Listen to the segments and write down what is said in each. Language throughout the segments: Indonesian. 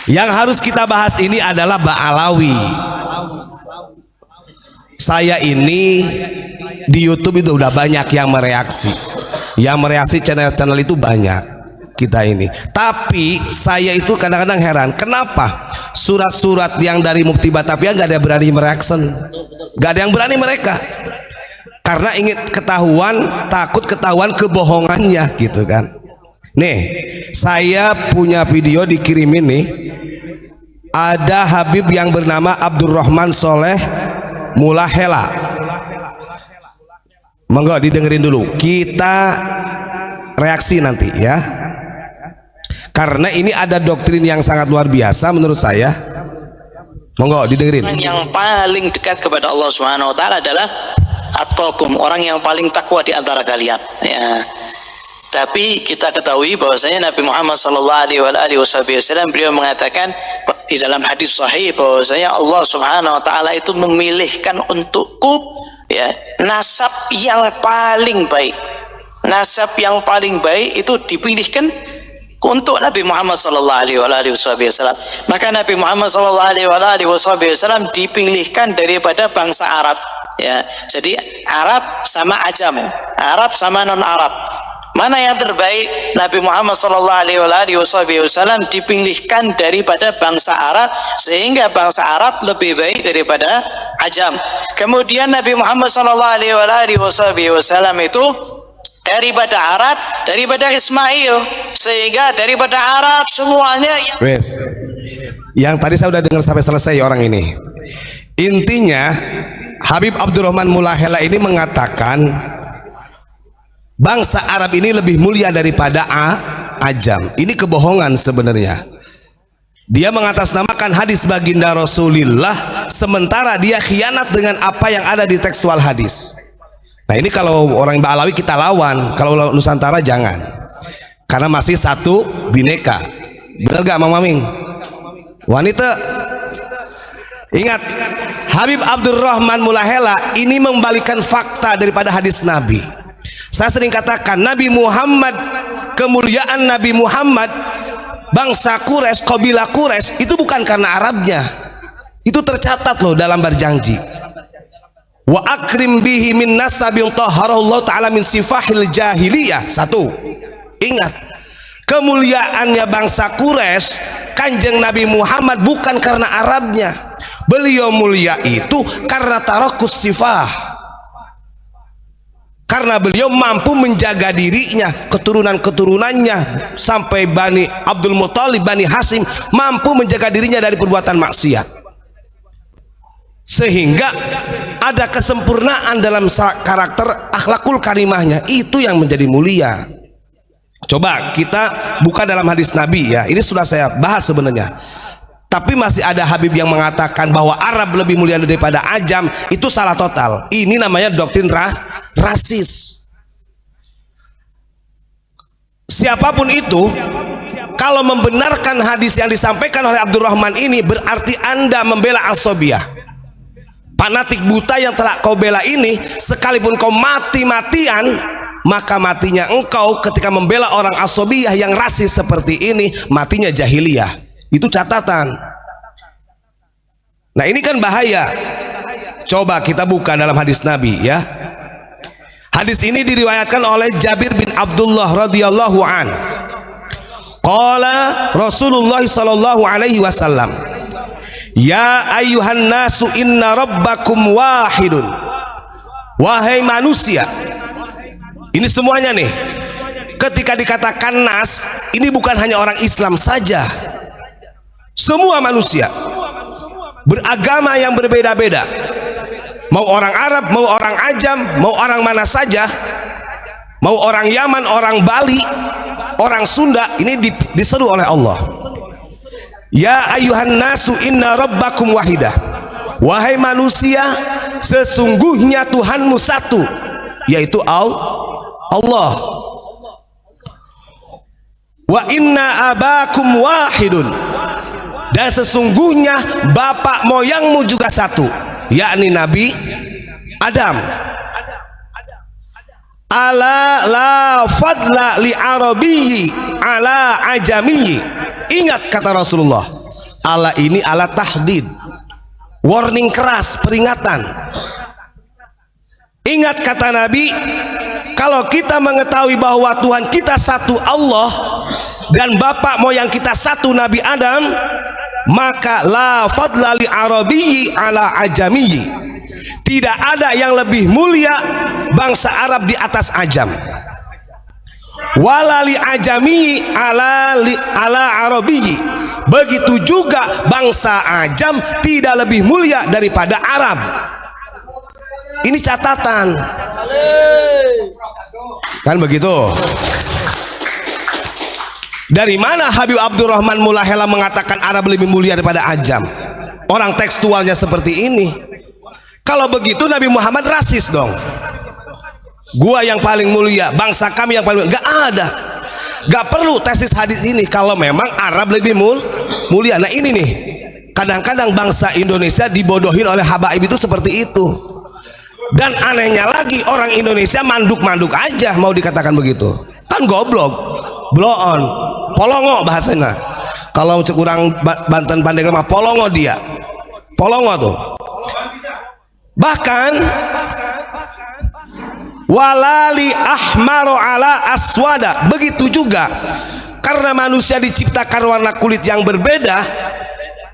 Yang harus kita bahas ini adalah Ba'alawi. Saya ini di YouTube itu udah banyak yang mereaksi. Yang mereaksi channel-channel itu banyak kita ini. Tapi saya itu kadang-kadang heran, kenapa surat-surat yang dari Mufti Batavia gak ada yang berani mereaksi? Gak ada yang berani mereka. Karena ingin ketahuan, takut ketahuan kebohongannya gitu kan. Nih, saya punya video dikirimin nih. Ada Habib yang bernama Abdurrahman Soleh Mulahela. Monggo didengerin dulu. Kita reaksi nanti ya. Karena ini ada doktrin yang sangat luar biasa menurut saya. Monggo didengerin. Orang yang paling dekat kepada Allah Subhanahu wa taala adalah atqakum, orang yang paling takwa di antara kalian ya. Tapi kita ketahui bahwasanya Nabi Muhammad sallallahu alaihi wasallam beliau mengatakan di dalam hadis sahih bahwasanya Allah Subhanahu wa taala itu memilihkan untukku ya nasab yang paling baik. Nasab yang paling baik itu dipilihkan untuk Nabi Muhammad sallallahu alaihi wasallam. Maka Nabi Muhammad sallallahu alaihi wasallam dipilihkan daripada bangsa Arab ya. Jadi Arab sama Ajam, Arab sama non Arab. Mana yang terbaik? Nabi Muhammad sallallahu alaihi wasallam dipilihkan daripada bangsa Arab, sehingga bangsa Arab lebih baik daripada Ajam. Kemudian Nabi Muhammad sallallahu alaihi wasallam itu daripada Arab, daripada Ismail, sehingga daripada Arab semuanya. Wes, yang tadi saya udah dengar sampai selesai orang ini. Intinya Habib Abdurrahman Mulahela ini mengatakan bangsa Arab ini lebih mulia daripada Ajam. Ini kebohongan sebenarnya. Dia mengatasnamakan hadis baginda Rasulullah, sementara dia khianat dengan apa yang ada di tekstual hadis. Nah ini kalau orang Ba'alawi kita lawan, kalau Nusantara jangan. Karena masih satu bineka. Benar gak Mang Maming? Wanita, ingat, Habib Abdurrahman Mulahela ini membalikan fakta daripada hadis Nabi. Saya sering katakan Nabi Muhammad, kemuliaan Nabi Muhammad, bangsa Quraisy, kabilah Quraisy itu bukan karena Arabnya. Itu tercatat loh dalam berjanji. Wa akrim bihi min nasabin taharallahu ta'ala min sifahil jahiliyah. Satu, ingat, kemuliaannya bangsa Quraisy, Kanjeng Nabi Muhammad bukan karena Arabnya. Beliau mulia itu karena tarakus sifah, karena beliau mampu menjaga dirinya, keturunan-keturunannya sampai Bani Abdul Muthalib, Bani Hasim, mampu menjaga dirinya dari perbuatan maksiat, sehingga ada kesempurnaan dalam karakter akhlakul karimahnya. Itu yang menjadi mulia. Coba kita buka dalam hadis Nabi ya, ini sudah saya bahas sebenarnya. Tapi masih ada Habib yang mengatakan bahwa Arab lebih mulia daripada Ajam. Itu salah total. Ini namanya doktrin rasis. Siapapun itu, kalau membenarkan hadis yang disampaikan oleh Abdurrahman ini, berarti Anda membela Asobiyah. Fanatik buta yang telah kau bela ini, sekalipun kau mati-matian, maka matinya engkau ketika membela orang Asobiyah yang rasis seperti ini, matinya jahiliyah. Itu catatan. Nah ini kan bahaya. Coba kita buka dalam hadis Nabi ya. Hadis ini diriwayatkan oleh Jabir bin Abdullah radhiyallahu an. Qala Rasulullah sallallahu alaihi wasallam, ya ayyuhan nasu inna rabbakum wahidun. Wahai manusia. Ini semuanya nih. Ketika dikatakan nas, ini bukan hanya orang Islam saja. Semua manusia beragama yang berbeda-beda, mau orang Arab, mau orang Ajam, mau orang mana saja, mau orang Yaman, orang Bali, orang Sunda, ini diseru oleh Allah. Ya ayyuhan nasu inna rabbakum wahidah. Wahai manusia, sesungguhnya Tuhanmu satu, yaitu Allah. Wa inna abakum wahidun. Dan sesungguhnya bapak moyangmu juga satu, yakni Nabi Adam. Ala la fadla li arabiyyi ala ajamiyyi. Ingat kata Rasulullah, Ala ini ala tahdid, warning keras, peringatan. Ingat kata Nabi, kalau kita mengetahui bahwa Tuhan kita satu Allah dan bapak moyang kita satu Nabi Adam, maka la fadla li arabiyyi ala ajamiyyi, tidak ada yang lebih mulia bangsa Arab di atas ajam, wala li ajamiyyi ala arabiyyi, begitu juga bangsa ajam tidak lebih mulia daripada Arab. Ini catatan kan begitu. Dari mana Habib Abdurrahman Mulahela mengatakan Arab lebih mulia daripada ajam? Orang tekstualnya seperti ini. Kalau begitu Nabi Muhammad rasis dong. Gua yang paling mulia, bangsa kami yang paling mulia. Gak ada, gak perlu tesis hadis ini kalau memang Arab lebih mulia. Nah ini nih, kadang-kadang bangsa Indonesia dibodohin oleh habaib itu seperti itu. Dan anehnya lagi, orang Indonesia manduk-manduk aja mau dikatakan begitu. Kan goblok, blow on, polongo bahasanya. Kalau kurang Banten Pandeglang mah polongo dia, polongo tuh. Bahkan walali ahmaro ala aswada, begitu juga karena manusia diciptakan warna kulit yang berbeda.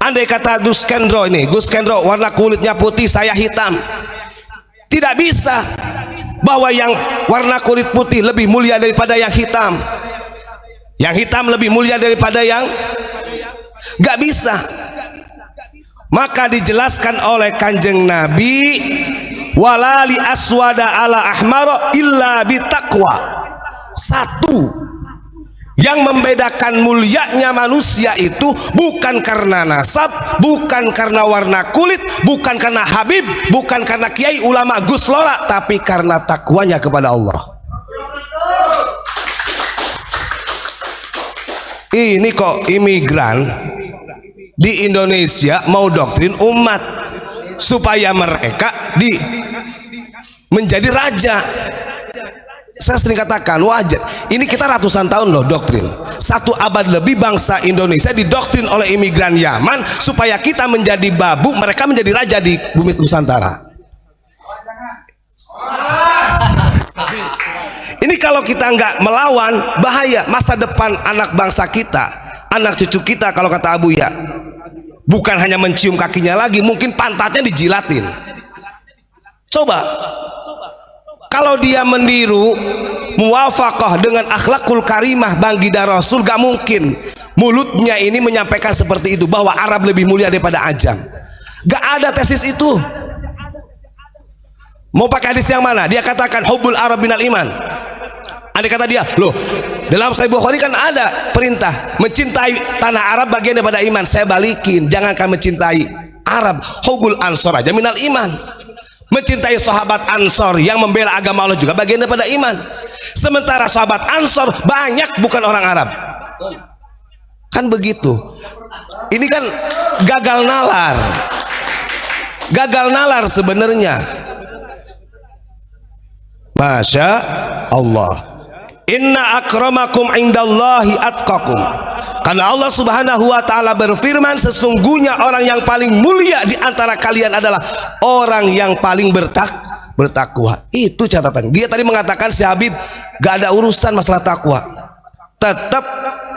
Andai kata Gus Kendro ini, Gus Kendro warna kulitnya putih, saya hitam, tidak bisa bahwa yang warna kulit putih lebih mulia daripada yang hitam lebih mulia daripada yang gak bisa. Maka dijelaskan oleh Kanjeng Nabi, walali aswada ala ahmaro illa bitaqwa. Satu yang membedakan mulianya manusia itu bukan karena nasab, bukan karena warna kulit, bukan karena Habib, bukan karena kiai ulama Gus Lora, tapi karena takwanya kepada Allah. Ini kok imigran di Indonesia mau doktrin umat supaya mereka menjadi raja. Saya sering katakan wajar. Ini kita ratusan tahun loh doktrin. 1 abad lebih bangsa Indonesia didoktrin oleh imigran Yaman supaya kita menjadi babu, mereka menjadi raja di bumi Nusantara. Ini kalau kita nggak melawan, bahaya masa depan anak bangsa kita, anak cucu kita. Kalau kata Abu Ya, bukan hanya mencium kakinya lagi, mungkin pantatnya dijilatin. Coba kalau dia meniru muwafaqah dengan akhlakul karimah baginda Rasul, gak mungkin mulutnya ini menyampaikan seperti itu, bahwa Arab lebih mulia daripada ajam. Gak ada tesis itu. Mau pakai hadis yang mana? Dia katakan hubbul Arab minal iman. Andai kata dia, loh dalam Sahih Bukhari kan ada perintah mencintai tanah Arab bagian daripada iman. Saya balikin, jangankan mencintai Arab, hubbul ansor aja minal iman. Mencintai sahabat Ansor yang membela agama Allah juga bagian daripada iman. Sementara sahabat Ansor banyak bukan orang Arab. Kan begitu. Ini kan gagal nalar. Gagal nalar sebenarnya. Masya Allah. Inna akramakum indallahi atqakum. Karena Allah Subhanahu wa ta'ala berfirman, sesungguhnya orang yang paling mulia di antara kalian adalah orang yang paling bertakwa. Itu catatan. Dia tadi mengatakan si Habib gak ada urusan masalah takwa. Tetap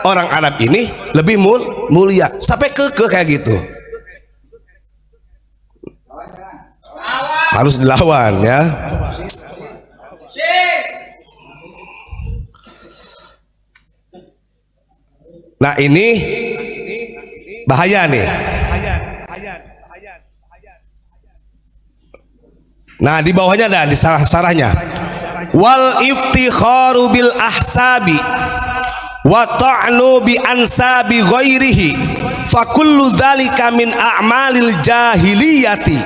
orang Arab ini lebih mulia. Sampai ke kayak gitu. Harus dilawan ya. Nah ini bahaya nih. Nah di bawahnya ada di sarahnya. Wal iftikharu bil ahsabi wa ta'nu bi ansabi ghairihi fa kullu dzalika min a'malil jahiliyati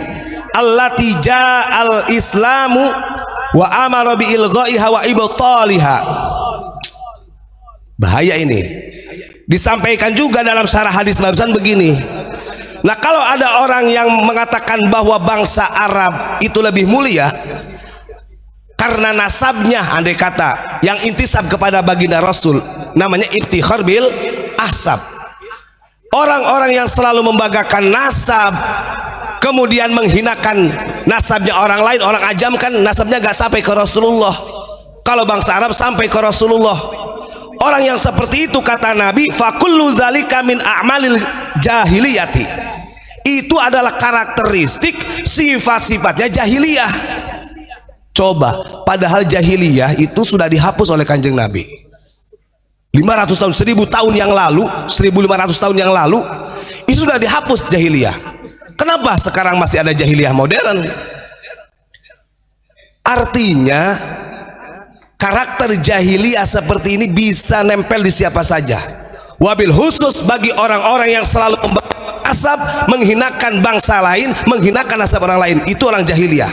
allati ja'al islamu wa amara bi ilghaiha wa ibtaliha. Bahaya ini. Disampaikan juga dalam syarah hadis barusan begini. Nah kalau ada orang yang mengatakan bahwa bangsa Arab itu lebih mulia karena nasabnya, andai kata yang intisab kepada baginda Rasul, namanya iftikhar bil ahsab. Orang-orang yang selalu membanggakan nasab, kemudian menghinakan nasabnya orang lain. Orang ajam kan nasabnya gak sampai ke Rasulullah, kalau bangsa Arab sampai ke Rasulullah. Orang yang seperti itu kata Nabi, fakullu dzalika min a'malil jahiliyati, itu adalah karakteristik sifat-sifatnya jahiliyah. Coba, padahal jahiliyah itu sudah dihapus oleh Kanjeng Nabi 500 tahun, 1000 tahun yang lalu, 1500 tahun yang lalu, itu sudah dihapus jahiliyah. Kenapa sekarang masih ada jahiliyah modern? Artinya karakter jahiliyah seperti ini bisa nempel di siapa saja. Wabil khusus bagi orang-orang yang selalu asab, menghinakan bangsa lain, menghinakan nasab orang lain, itu orang jahiliyah.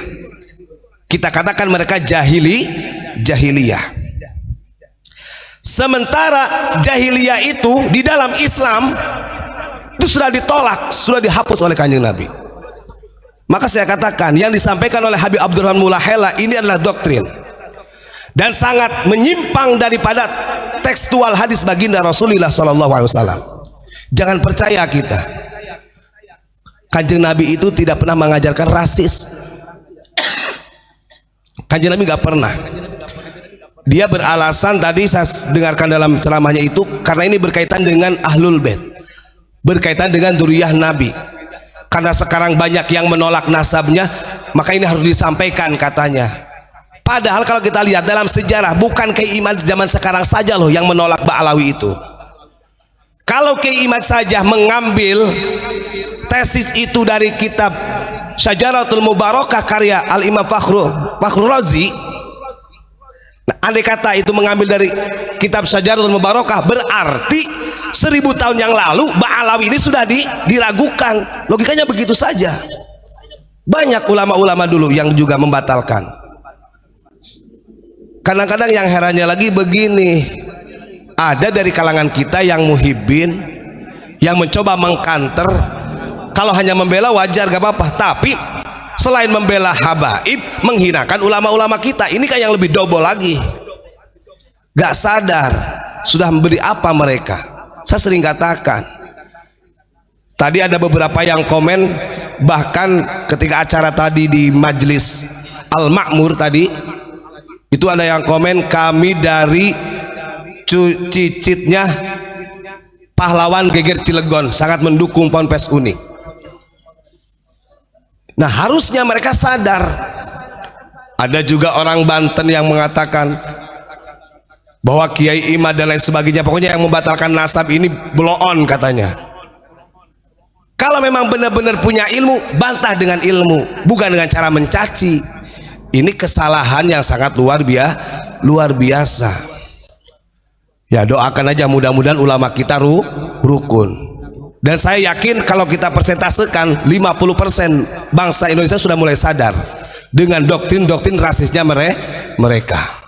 Kita katakan mereka jahiliyah. Sementara jahiliyah itu di dalam Islam itu sudah ditolak, sudah dihapus oleh Kanjeng Nabi. Maka saya katakan yang disampaikan oleh Habib Abdurrahman Mulahela ini adalah doktrin dan sangat menyimpang daripada tekstual hadis baginda Rasulullah SAW. Jangan percaya kita, Kanjeng Nabi itu tidak pernah mengajarkan rasis. Kanjeng Nabi nggak pernah. Dia beralasan, tadi saya dengarkan dalam ceramahnya itu, karena ini berkaitan dengan Ahlul Bait, berkaitan dengan dzurriyyah Nabi. Karena sekarang banyak yang menolak nasabnya, maka ini harus disampaikan katanya. Padahal kalau kita lihat dalam sejarah, bukan Kiai Imad zaman sekarang saja loh yang menolak Ba'alawi itu. Kalau Kiai Imad saja mengambil tesis itu dari kitab Syajaratul Mubarakah karya Al-Imam Fakhrul Razi, andai kata itu mengambil dari kitab Syajaratul Mubarakah, berarti 1000 tahun yang lalu Ba'alawi ini sudah diragukan. Logikanya begitu saja. Banyak ulama-ulama dulu yang juga membatalkan. Kadang-kadang yang herannya lagi begini, ada dari kalangan kita yang muhibbin, yang mencoba mengkanter. Kalau hanya membela wajar gak apa-apa, tapi selain membela habaib, menghinakan ulama-ulama kita, ini kan yang lebih double lagi. Gak sadar sudah memberi apa mereka. Saya sering katakan, tadi ada beberapa yang komen, bahkan ketika acara tadi di Majelis Al-Makmur tadi, itu ada yang komen, kami dari cicitnya pahlawan Geger Cilegon sangat mendukung Ponpes Unik. Nah, harusnya mereka sadar. Ada juga orang Banten yang mengatakan bahwa Kiai Imad dan lain sebagainya, pokoknya yang membatalkan nasab ini blow on katanya. Kalau memang benar-benar punya ilmu, bantah dengan ilmu, bukan dengan cara mencaci. Ini kesalahan yang sangat luar biasa. Ya, doakan aja mudah-mudahan ulama kita rukun. Dan saya yakin kalau kita persentasekan, 50% bangsa Indonesia sudah mulai sadar dengan doktrin-doktrin rasisnya mereka.